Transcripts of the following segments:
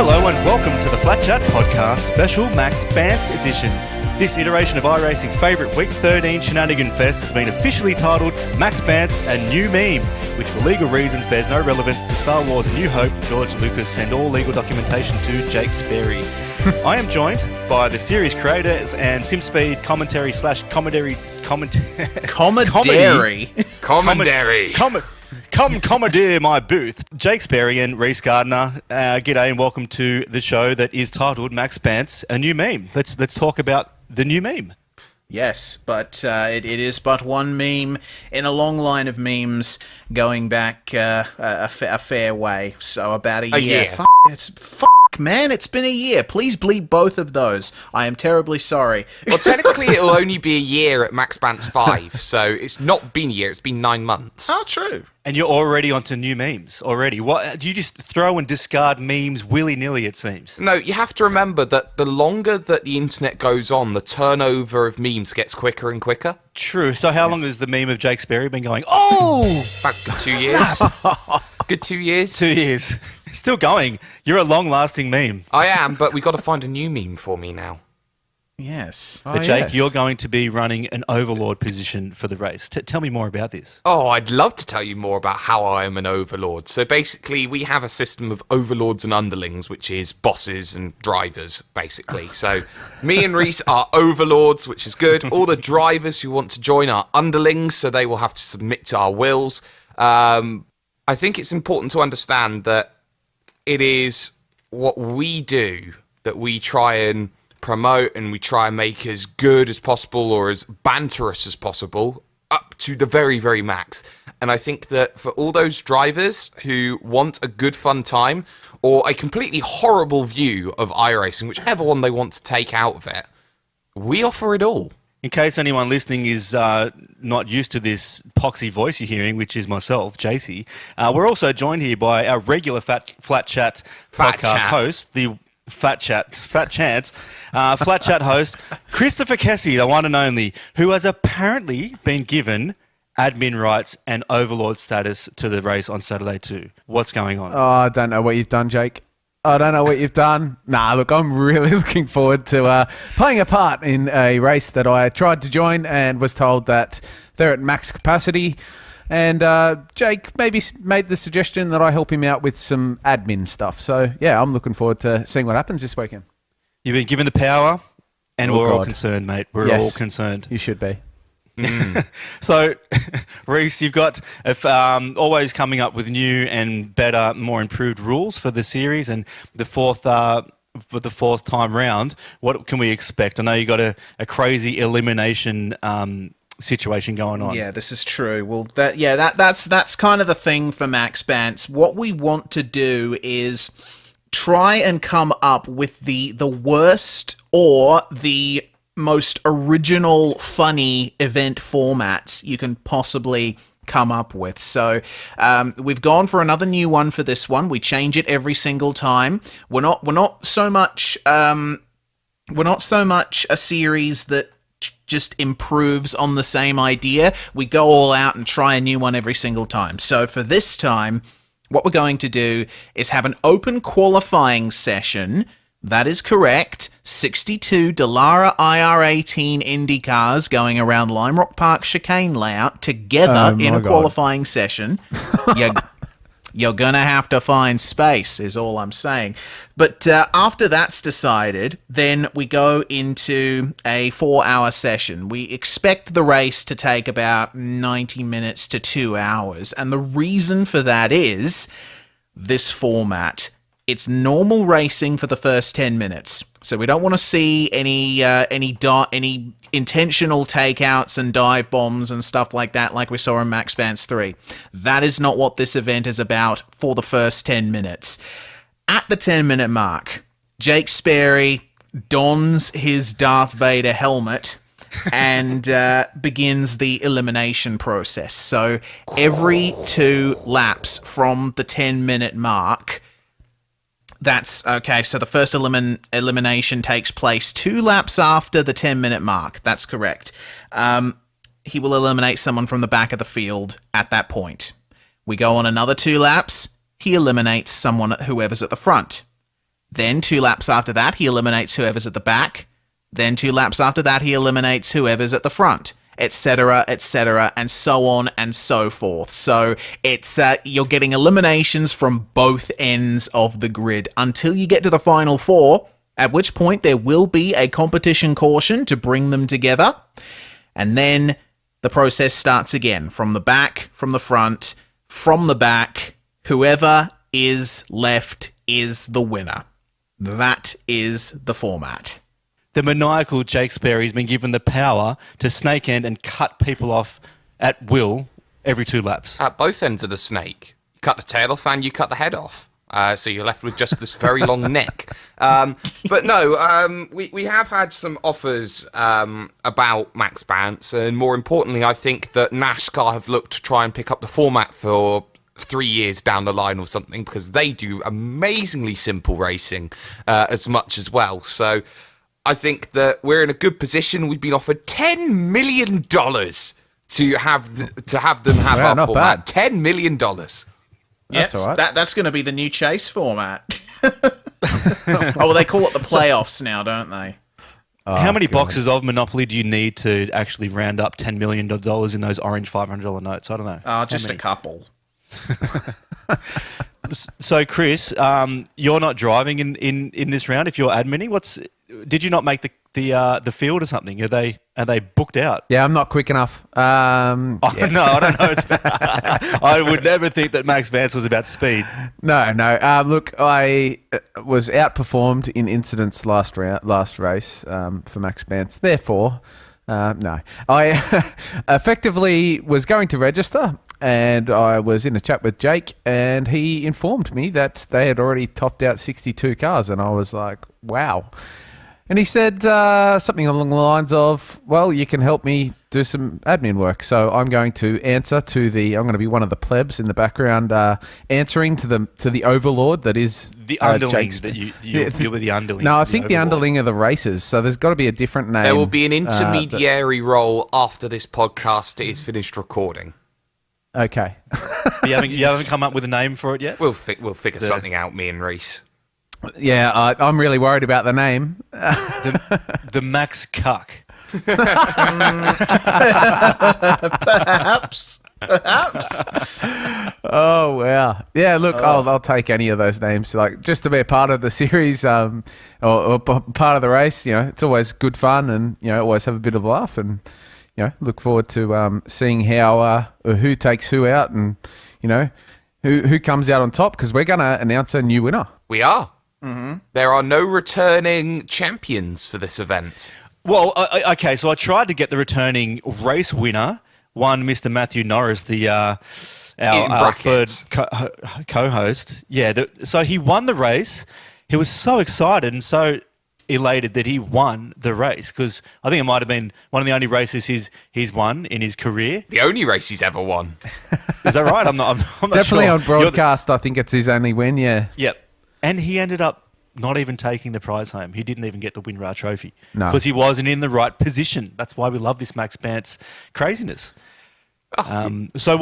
Hello and welcome to the Flatchat podcast special Maxx Bantz edition. This iteration of iRacing's favourite Week 13 Shenanigan Fest has been officially titled Maxx Bantz A New Meme, which for legal reasons bears no relevance to Star Wars A New Hope, George Lucas, and all legal documentation to Jake Sparey. I am joined by the series creators and SimSpeed commentary commandeer my booth, Jake Sparey and Rhys Gardner. G'day and welcome to the show that is titled Maxx Bantz A New Meme. Let's talk about the new meme. Yes, but it is but one meme in a long line of memes going back a fair way. So about a year. Man, it's been a year. Please bleep both of those. I am terribly sorry. Well, technically, it'll only be a year at Maxx Bantz 5, so it's not been a year, it's been 9 months. Oh, true. And you're already onto new memes already. What do you just throw and discard memes willy-nilly, it seems? No, you have to remember that the longer that the internet goes on, the turnover of memes gets quicker and quicker. True. So how long has the meme of Jake Sparey been going? Oh! About good 2 years. Good 2 years. 2 years. Still going. You're a long-lasting meme. I am, but we've got to find a new meme for me now. Yes. But Jake, you're going to be running an overlord position for the race. Tell me more about this. Oh, I'd love to tell you more about how I am an overlord. So basically, we have a system of overlords and underlings, which is bosses and drivers, basically. So me and Rhys are overlords, which is good. All the drivers who want to join are underlings, so they will have to submit to our wills. I think it's important to understand that it is what we do that we try and promote and we try and make as good as possible or as banterous as possible up to the very, very max. And I think that for all those drivers who want a good fun time or a completely horrible view of iRacing, whichever one they want to take out of it, we offer it all. In case anyone listening is not used to this poxy voice you're hearing, which is myself, JC, we're also joined here by our regular Flatchat podcast host, the Flatchat host, Christopher Kessie, the one and only, who has apparently been given admin rights and overlord status to the race on Saturday too. What's going on? Oh, I don't know what you've done, Jake. I don't know what you've done. Nah, look, I'm really looking forward to playing a part in a race that I tried to join and was told that they're at max capacity. And Jake maybe made the suggestion that I help him out with some admin stuff. So, yeah, I'm looking forward to seeing what happens this weekend. You've been given the power, and we're all concerned, mate. We're all concerned. You should be. So, Rhys, you've got always coming up with new and better, more improved rules for the series, and the fourth time round. What can we expect? I know you got a crazy elimination situation going on. Yeah, this is true. Well, that's kind of the thing for Maxx Bantz. What we want to do is try and come up with the worst or the most original, funny event formats you can possibly come up with. So we've gone for another new one for this one. We change it every single time. We're not so much a series that just improves on the same idea. We go all out and try a new one every single time. So for this time, what we're going to do is have an open qualifying session. That is correct. 62 Dallara IR18 Indy cars going around Lime Rock Park chicane layout together in a qualifying session. You're going to have to find space, is all I'm saying. But after that's decided, then we go into a 4-hour session. We expect the race to take about 90 minutes to 2 hours. And the reason for that is this format. It's normal racing for the first 10 minutes. So we don't want to see any intentional takeouts and dive bombs and stuff like that like we saw in Maxx Bantz 3. That is not what this event is about for the first 10 minutes. At the 10-minute mark, Jake Sparey dons his Darth Vader helmet and begins the elimination process. So every 2 laps from the 10-minute mark, that's okay. So the first elimination takes place 2 laps after the 10-minute mark. That's correct. He will eliminate someone from the back of the field at that point. We go on another 2 laps. He eliminates whoever's at the front. Then 2 laps after that, he eliminates whoever's at the back. Then 2 laps after that, he eliminates whoever's at the front, etc., and so on and so forth. So it's you're getting eliminations from both ends of the grid until you get to the final 4, at which point there will be a competition caution to bring them together. And then the process starts again, from the back, from the front, from the back. Whoever is left is the winner. That is the format. The maniacal Jake Sparey has been given the power to snake end and cut people off at will every 2 laps. At both ends of the snake. You cut the tail off and you cut the head off. So you're left with just this very long neck. But no, we have had some offers about Maxx Bantz, and more importantly, I think that NASCAR have looked to try and pick up the format for 3 years down the line or something, because they do amazingly simple racing as much as well. So I think that we're in a good position. We've been offered $10 million to have them have our not format. bad. $10 million. Yes, all right. that's going to be the new chase format. Oh, well, they call it the playoffs now, don't they? How many boxes of Monopoly do you need to actually round up $10 million in those orange $500 notes? I don't know. Just a couple. So, Chris, you're not driving in this round. If you're adminning, did you not make the field or something? Are they booked out? Yeah, I'm not quick enough. No, I don't know. I would never think that Maxx Bantz was about speed. No. Look, I was outperformed in incidents last race for Maxx Bantz. Therefore, no. I effectively was going to register, and I was in a chat with Jake, and he informed me that they had already topped out 62 cars, and I was like, wow. And he said something along the lines of, well, you can help me do some admin work. So I'm going to answer to I'm going to be one of the plebs in the background answering to the overlord that is The underlings you'll be the underling. No, I think the underling are the racers. So there's got to be a different name. There will be an intermediary role after this podcast is finished recording. Okay. You haven't come up with a name for it yet? We'll figure something out, me and Rhys. Yeah, I'm really worried about the name. The Maxx Cuck. Perhaps. Oh wow! Yeah, look, I'll take any of those names. Like, just to be a part of the series, or part of the race. You know, it's always good fun, and always have a bit of a laugh, and look forward to seeing how who takes who out, and who comes out on top, because we're going to announce a new winner. We are. Mm-hmm. There are no returning champions for this event. Well, okay, so I tried to get the returning race winner, one Mr. Matthew Norris, our third co-host. Yeah, so he won the race. He was so excited and so elated that he won the race, because I think it might have been one of the only races he's won in his career. The only race he's ever won. Is that right? I'm not Definitely sure. On broadcast, I think it's his only win, yeah. Yep. And he ended up not even taking the prize home. He didn't even get the WinRAR trophy. No. Because he wasn't in the right position. That's why we love this Maxx Bantz craziness. So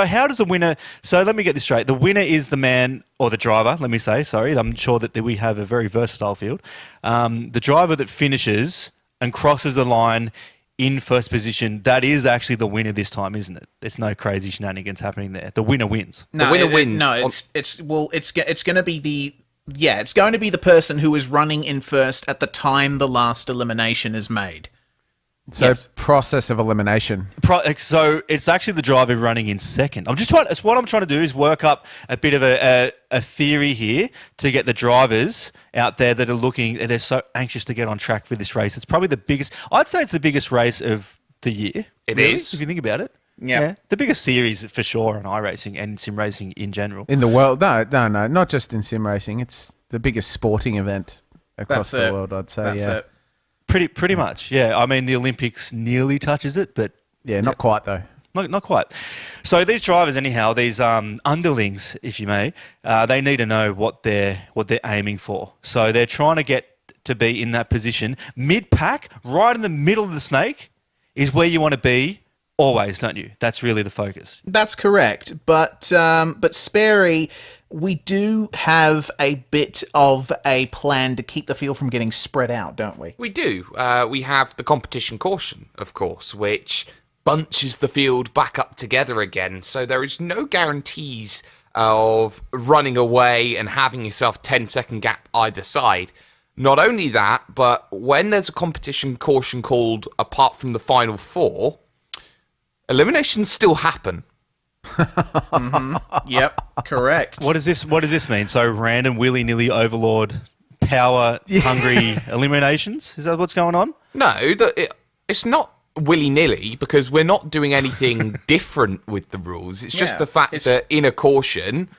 how does the winner... So let me get this straight. The winner is the man, or the driver, let me say, sorry. I'm sure that we have a very versatile field. The driver that finishes and crosses the line in first position, that is actually the winner this time, isn't it? There's no crazy shenanigans happening there. The winner wins. The winner wins. No, it's going to be it's going to be the person who is running in first at the time the last elimination is made. So Yes. process of elimination. So it's actually the driver running in second. What I'm trying to do is work up a bit of a theory here to get the drivers out there that are they're so anxious to get on track for this race. It's probably I'd say it's the biggest race of the year. It really, is. if you think about it. Yeah. The biggest series for sure on iRacing and sim racing in general. In the world, no, not just in sim racing. It's the biggest sporting event across That's the it. world, I'd say. That's yeah. it. Pretty much, yeah. I mean, the Olympics nearly touches it, but Yeah, not quite though. not quite. So these drivers, anyhow, these underlings, if you may, they need to know what they're aiming for. So they're trying to get to be in that position mid-pack, right in the middle of the snake, is where you want to be. Always, don't you? That's really the focus. That's correct. But Sparey, we do have a bit of a plan to keep the field from getting spread out, don't we? We do. We have the competition caution, of course, which bunches the field back up together again. So there is no guarantees of running away and having yourself 10-second gap either side. Not only that, but when there's a competition caution called apart from the final four, eliminations still happen. Yep, correct. What does this mean? So random willy-nilly overlord power hungry eliminations? Is that what's going on? No, it's not willy-nilly because we're not doing anything different with the rules. It's just the fact that in a caution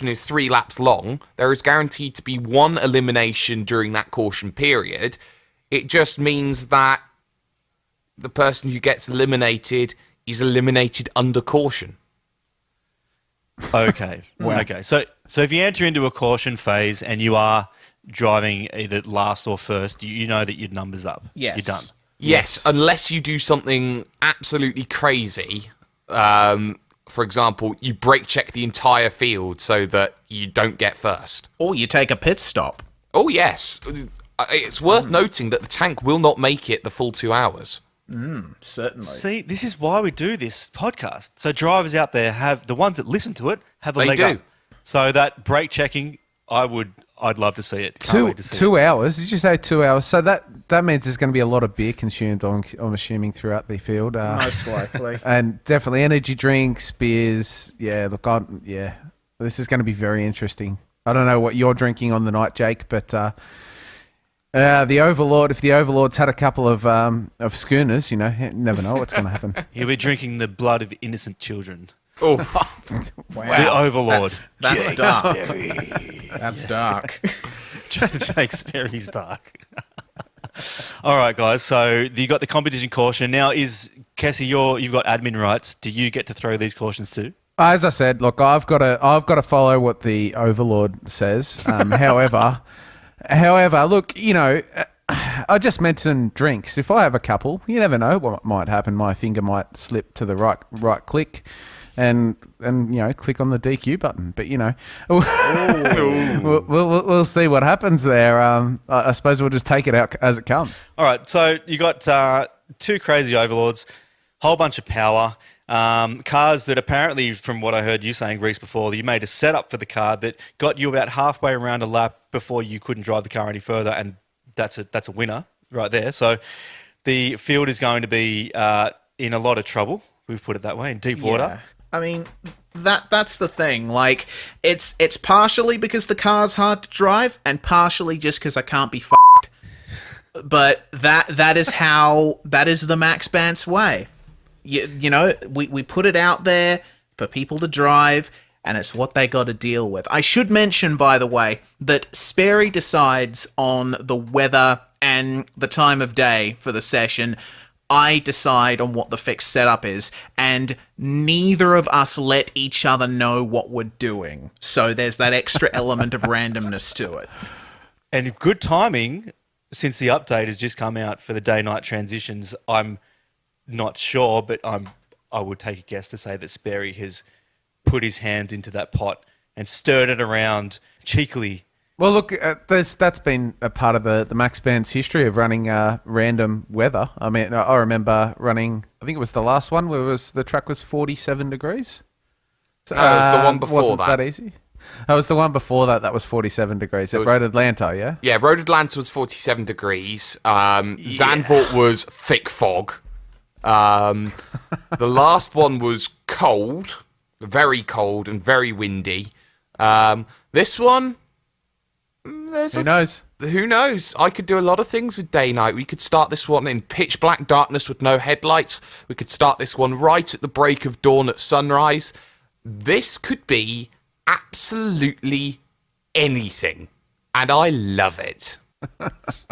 is 3 laps long. There is guaranteed to be 1 elimination during that caution period. It just means that the person who gets eliminated is eliminated under caution. Okay. Okay. So if you enter into a caution phase and you are driving either last or first, you know that your number's up. Yes. You're done. Yes, unless you do something absolutely crazy. For example, you brake check the entire field so that you don't get first. Or you take a pit stop. Oh, yes. It's worth noting that the tank will not make it the full 2 hours. Certainly. See, this is why we do this podcast. So drivers out there have the ones that listen to it have a They leg do. up. So that brake checking, I'd love to see it. Can't wait to see it. 2 hours? Did you say 2 hours? So that means there's going to be a lot of beer consumed, I'm assuming, throughout the field. Most likely. And definitely energy drinks, beers. Yeah, look, this is going to be very interesting. I don't know what you're drinking on the night, Jake, but the Overlord, if the Overlord's had a couple of schooners, you never know what's going to happen. He'll be drinking the blood of innocent children. Oh, Wow. The Overlord. That's Jake dark. Sparey. That's dark. Jake Sparey's dark. All right, guys. So you got the competition caution. Now, Cassie, you've got admin rights. Do you get to throw these cautions too? As I said, look, I've got to follow what the Overlord says. However, look, I just mentioned drinks. If I have a couple, you never know what might happen. My finger might slip to the right click, and click on the DQ button. But we'll see what happens there. I suppose we'll just take it out as it comes. All right. So you got 2 crazy overlords, whole bunch of power. Cars that apparently, from what I heard you saying, Rhys, before, you made a setup for the car that got you about halfway around a lap before you couldn't drive the car any further, and that's a winner right there. So the field is going to be in a lot of trouble. We put it that way, in deep water. Yeah. I mean, that's the thing. Like, it's partially because the car's hard to drive, and partially just because I can't be f***ed. But that is the Maxx Bantz way. We put it out there for people to drive, and it's what they got to deal with. I should mention, by the way, that Sparey decides on the weather and the time of day for the session. I decide on what the fixed setup is, and neither of us let each other know what we're doing. So there's that extra element of randomness to it. And good timing, since the update has just come out for the day-night transitions. I'm not sure, but I would take a guess to say that Sparey has put his hands into that pot and stirred it around cheekily. Well, look, that's been a part of the Maxx Bantz history of running random weather. I mean, I remember running, I think it was the last one where the track was 47 degrees. So, it was the one before wasn't that. that easy? That was the one before that was 47 degrees. At Road Atlanta, yeah? Yeah, Road Atlanta was 47 degrees. Zandvoort was thick fog. The last one was cold, very cold and very windy. This one, Who knows? who knows? I could do a lot of things with day-night. We could start this one in pitch black darkness with no headlights. We could start this one right at the break of dawn at sunrise. This could be absolutely anything, and I love it.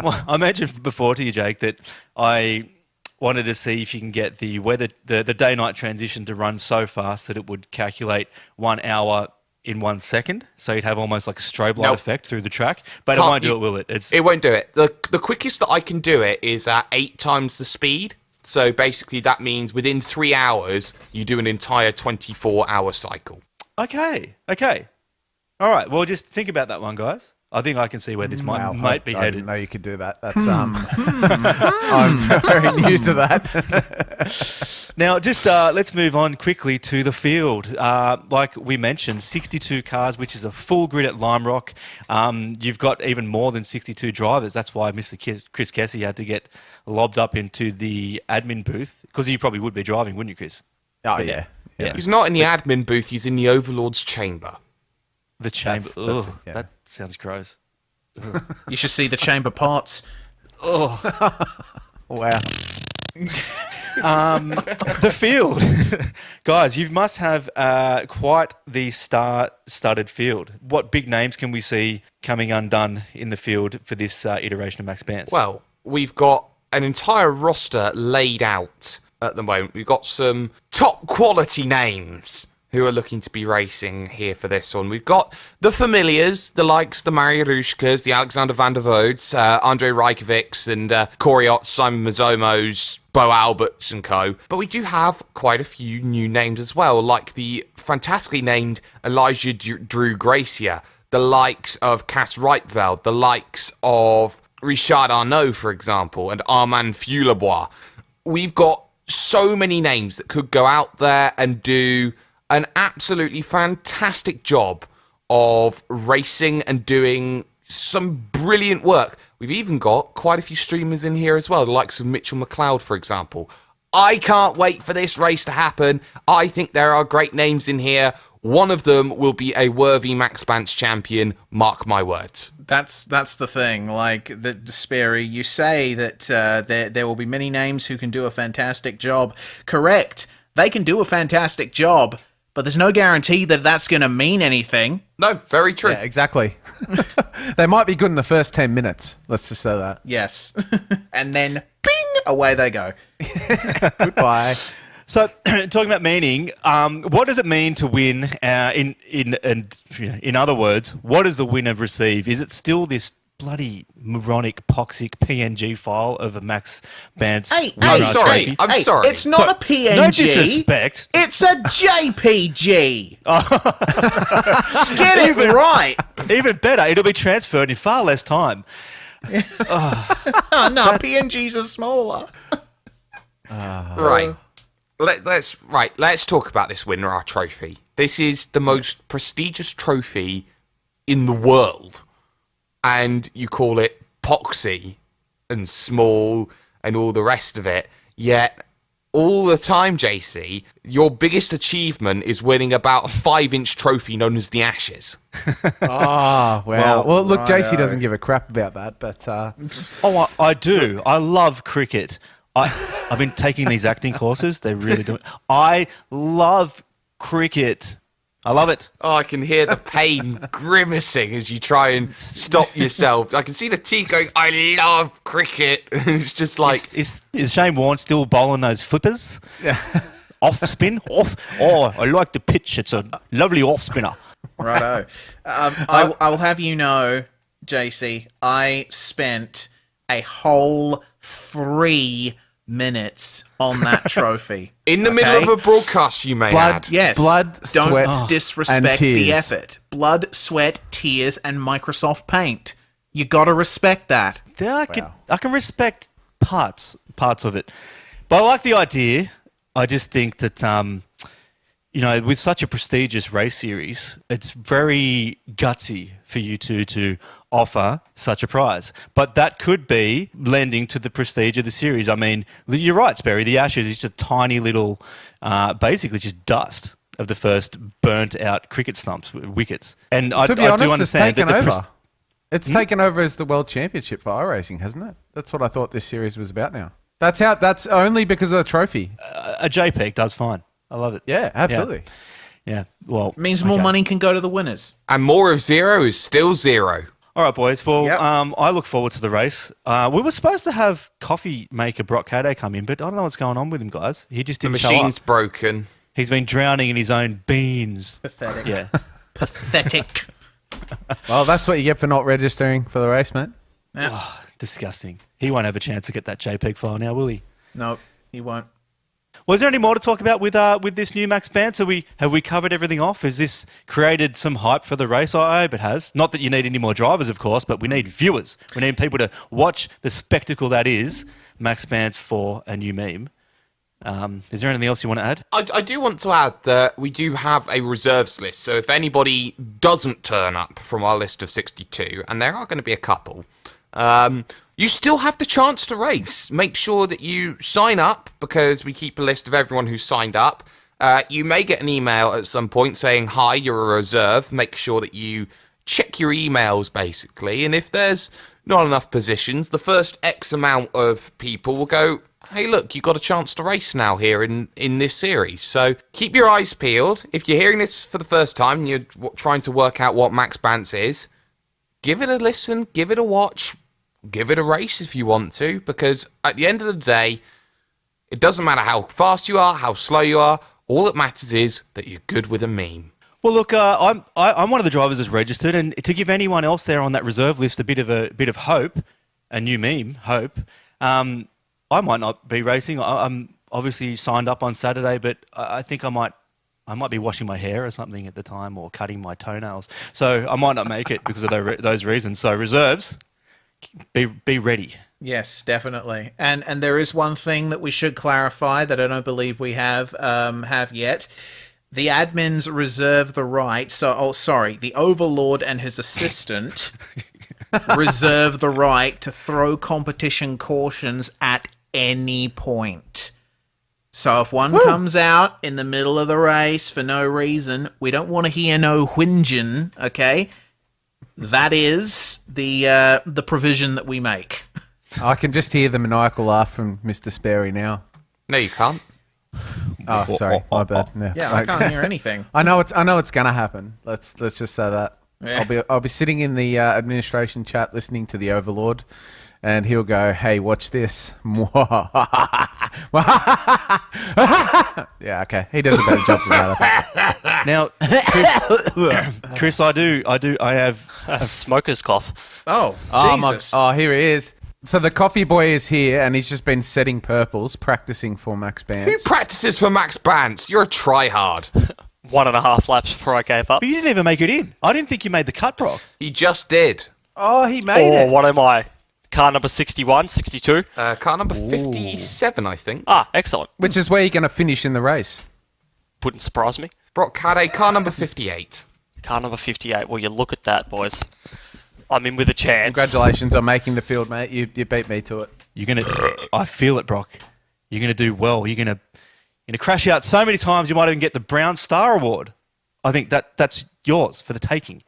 Well, I mentioned before to you, Jake, that I wanted to see if you can get the weather, the day-night transition to run so fast that it would calculate 1 hour in 1 second. So you'd have almost like a strobe light effect through the track. But it won't do it, will it? It won't do it. The quickest that I can do it is at 8 times the speed. So basically that means within 3 hours, you do an entire 24-hour cycle. Okay. All right, well, just think about that one, guys. I think I can see where this might be I headed. didn't know you could do that. That's I'm very new to that. Now, just let's move on quickly to the field. Like we mentioned, 62 cars, which is a full grid at Lime Rock. You've got even more than 62 drivers. That's why Mr. Chris Kessie had to get lobbed up into the admin booth, because you probably would be driving, wouldn't you, Chris? Oh, yeah. He's not in the admin booth, he's in the Overlord's chamber. The chamber. That's Ugh, yeah. that sounds gross. You should see the chamber parts. Oh, Wow. the field. Guys, you must have quite the star-studded field. What big names can we see coming undone in the field for this iteration of Maxx Bantz? Well, we've got an entire roster laid out at the moment. We've got some top quality names who are looking to be racing here for this one. We've got the familiars, the likes, the Mariuszkas, the Alexander van der Voorts, Andre Reykjaviks and Koriot, Simon Mazzomos, Bo Alberts and co. But we do have quite a few new names as well, like the fantastically named Elijah Drew Gracia, the likes of Cass Reitveld, the likes of Richard Arnaud, for example, and Armand Fulebois. We've got so many names that could go out there and do an absolutely fantastic job of racing and doing some brilliant work. We've even got quite a few streamers in here as well, the likes of Mitchell McLeod, for example. I can't wait for this race to happen. I think there are great names in here. One of them will be a worthy Maxx Bantz champion, mark my words. That's the thing. Like the Sparey, you say that there will be many names who can do a fantastic job. Correct. They can do a fantastic job, but there's no guarantee that that's going to mean anything. No, very true. Yeah, exactly. They might be good in the first 10 minutes. Let's just say that. Yes. And then, bing, away they go. Goodbye. So, talking about meaning, what does it mean to win? In other words, what does the winner receive? Is it still this bloody moronic, poxic PNG file of a Maxx Bantz? I'm sorry. I'm sorry. It's not a PNG. No disrespect. It's a JPG. Get it right. Even better, it'll be transferred in far less time. Oh, no, PNGs are smaller. Right. Let's talk about this Winrar trophy. This is the most prestigious trophy in the world. And you call it poxy and small and all the rest of it. Yet, all the time, JC, your biggest achievement is winning about a 5-inch trophy known as the Ashes. Oh, wow. Well, look, JC doesn't give a crap about that, but... Oh, I do. I love cricket. I've been taking these acting courses. They really do. I love cricket. I love it. Oh, I can hear the pain grimacing as you try and stop yourself. I can see the teeth going, I love cricket. It's just like... Is Shane Warne still bowling those flippers? Off spin? Off? Oh, I like the pitch. It's a lovely off spinner. Righto. I'll have you know, JC, I spent a whole 3 minutes on that trophy. In the middle of a broadcast, you may add. Yes. Blood, Don't sweat, disrespect and the tears. effort. Blood, sweat, tears, and Microsoft Paint. You gotta respect that. Yeah, I can respect parts of it. But I like the idea. I just think that, with such a prestigious race series, it's very gutsy for you two to offer such a prize. But that could be lending to the prestige of the series. I mean, you're right, Sparey. The Ashes is just a tiny little, basically just dust of the first burnt-out cricket stumps, wickets. And to be honest, do understand it's that taken over. It's taken over as the World Championship for iRacing, hasn't it? That's what I thought this series was about now. That's only because of the trophy. A JPEG does fine. I love it. Yeah, absolutely. Yeah. Well, It means more money can go to the winners. And more of 0 is still 0. All right, boys. Well, Yep. I look forward to the race. We were supposed to have coffee maker Brock Haday come in, but I don't know what's going on with him, guys. He just The didn't show up. machine's broken. He's been drowning in his own beans. Pathetic. Yeah. Pathetic. Well, that's what you get for not registering for the race, mate. Disgusting. He won't have a chance to get that JPEG file now, will he? No, he won't. Was there any more to talk about with this new Maxx Bantz? Have we covered everything off? Has this created some hype for the race? I hope it has. Not that you need any more drivers, of course, but we need viewers. We need people to watch the spectacle that is Maxx Bantz for a new meme. Is there anything else you want to add? I do want to add that we do have a reserves list. So if anybody doesn't turn up from our list of 62, and there are going to be a couple, you still have the chance to race. Make sure that you sign up, because we keep a list of everyone who's signed up. You may get an email at some point saying, hi, you're a reserve. Make sure that you check your emails, basically. And if there's not enough positions, the first X amount of people will go, hey, look, you got a chance to race now here in this series. So keep your eyes peeled. If you're hearing this for the first time and you're trying to work out what Maxx Bantz is, give it a listen, give it a watch. Give it a race if you want to, because at the end of the day, it doesn't matter how fast you are, how slow you are. All that matters is that you're good with a meme. Well, look, I'm one of the drivers that's registered, and to give anyone else there on that reserve list a bit of hope, a new meme, hope. I might not be racing. I'm obviously signed up on Saturday, but I think I might be washing my hair or something at the time, or cutting my toenails. So I might not make it because of those reasons. So reserves. Be ready. Yes, definitely. And there is one thing that we should clarify that I don't believe we have yet. The admins reserve the right. The Overlord and his assistant reserve the right to throw competition cautions at any point. So if one comes out in the middle of the race for no reason, we don't want to hear no whinging, okay? That is the provision that we make. I can just hear the maniacal laugh from Mr. Sparey now. No, you can't. Oh, sorry, my bad. No. Yeah, I can't hear anything. I know it's gonna happen. Let's just say that. Yeah. I'll be sitting in the administration chat listening to the Overlord, and he'll go, "Hey, watch this." Yeah, okay. He does a better job than that, I think. Now, Chris, I have A smoker's cough. Oh, Oh, Jesus. here he is. So the coffee boy is here, and he's just been setting purples, practicing for Maxx Who Bantz. practices for Maxx Bantz? You're a tryhard. 1.5 laps before I gave up. But you didn't even make it in. I didn't think you made the cut, Brock. You just did. Oh, he made Or it. what am I? Car number 61, 62? Car number 57, I think. Ah, excellent. Which is where you're going to finish in the race. Wouldn't surprise me. Brock had a car number 58. Car number 58. Well, you look at that, boys. I'm in with a chance. Congratulations on making the field, mate. You beat me to it. I feel it, Brock. You're gonna do well. You're gonna crash out so many times you might even get the Brown Star Award. I think that's yours for the taking.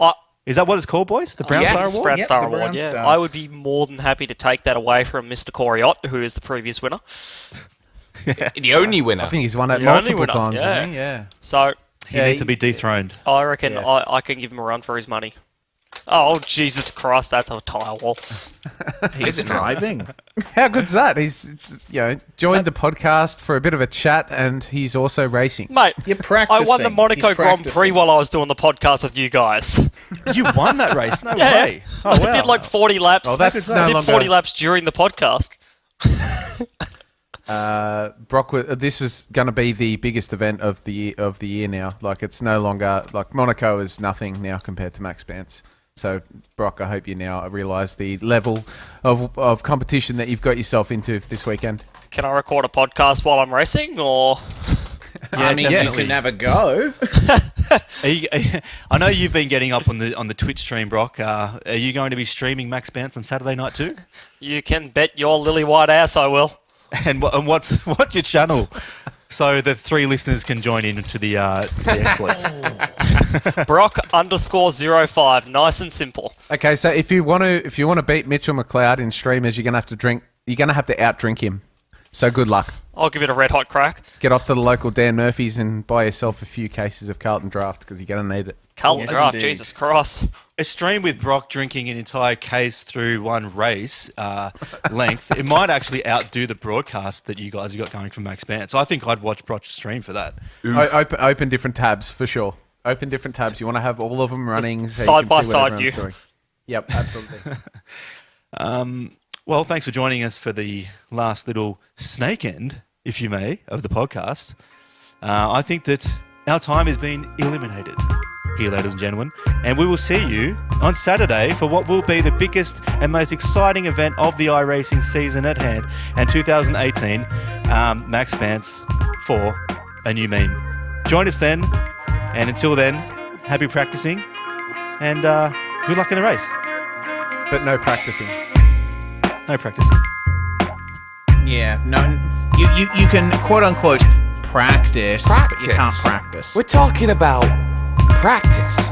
Is that what it's called, boys? The Brown Yes. Star Award? Brown Yep, Star the Award, Brown yeah. Star. I would be more than happy to take that away from Mr. Coriot, who is the previous winner. The only winner. I think he's won it The only multiple winner, times, yeah. hasn't he? Yeah. So, He needs to be dethroned. I reckon Yes. I can give him a run for his money. Oh, Jesus Christ, that's a tire wall. Is it now? Driving. How good's that? He's joined the podcast for a bit of a chat, and he's also racing. Mate, You're I practicing. won the Monaco He's Grand Prix practicing. while I was doing the podcast with you guys. You won that race? No Yeah. way. Oh, wow. I did like 40 laps. Oh, that's I no did longer- 40 laps during the podcast. Brock, this was going to be the biggest event of the year now. Like, it's no longer like Monaco is nothing now compared to Maxx Bantz. So, Brock, I hope you now realise the level of competition that you've got yourself into this weekend. Can I record a podcast while I'm racing, or...? I mean, definitely. you can have a go. I know you've been getting up on the Twitch stream, Brock. Are you going to be streaming Maxx Bantz on Saturday night too? You can bet your lily white ass I will. And what's your channel? So the 3 listeners can join in to the exploits. Brock _05. Nice and simple. Okay, so if you want to beat Mitchell McLeod in streamers, you're going to have to outdrink him. So good luck. I'll give it a red hot crack. Get off to the local Dan Murphy's and buy yourself a few cases of Carlton Draft because you're going to need it. Carlton Yes, Draft, indeed. Jesus Christ. A stream with Brock drinking an entire case through one race length, it might actually outdo the broadcast that you guys have got going from Maxx Bantz. So I think I'd watch Brock's stream for that. Open different tabs for sure. Open different tabs. You want to have all of them running so side you by can see what side everyone's view. doing. Yep, absolutely. Well, thanks for joining us for the last little snake end if you may, of the podcast, I think that our time has been eliminated here, ladies and gentlemen. And we will see you on Saturday for what will be the biggest and most exciting event of the iRacing season at hand, and 2018, Maxx Bantz for a new meme. Join us then, and until then, happy practicing, and good luck in the race. But no practicing. No practicing. Yeah, no, you can quote unquote practice, but you can't practice. We're talking about practice.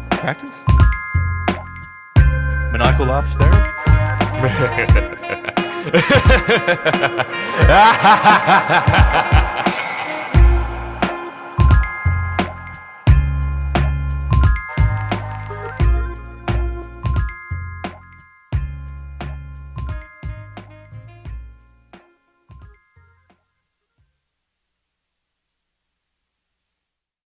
Practice? Maniacal laugh, Sparey?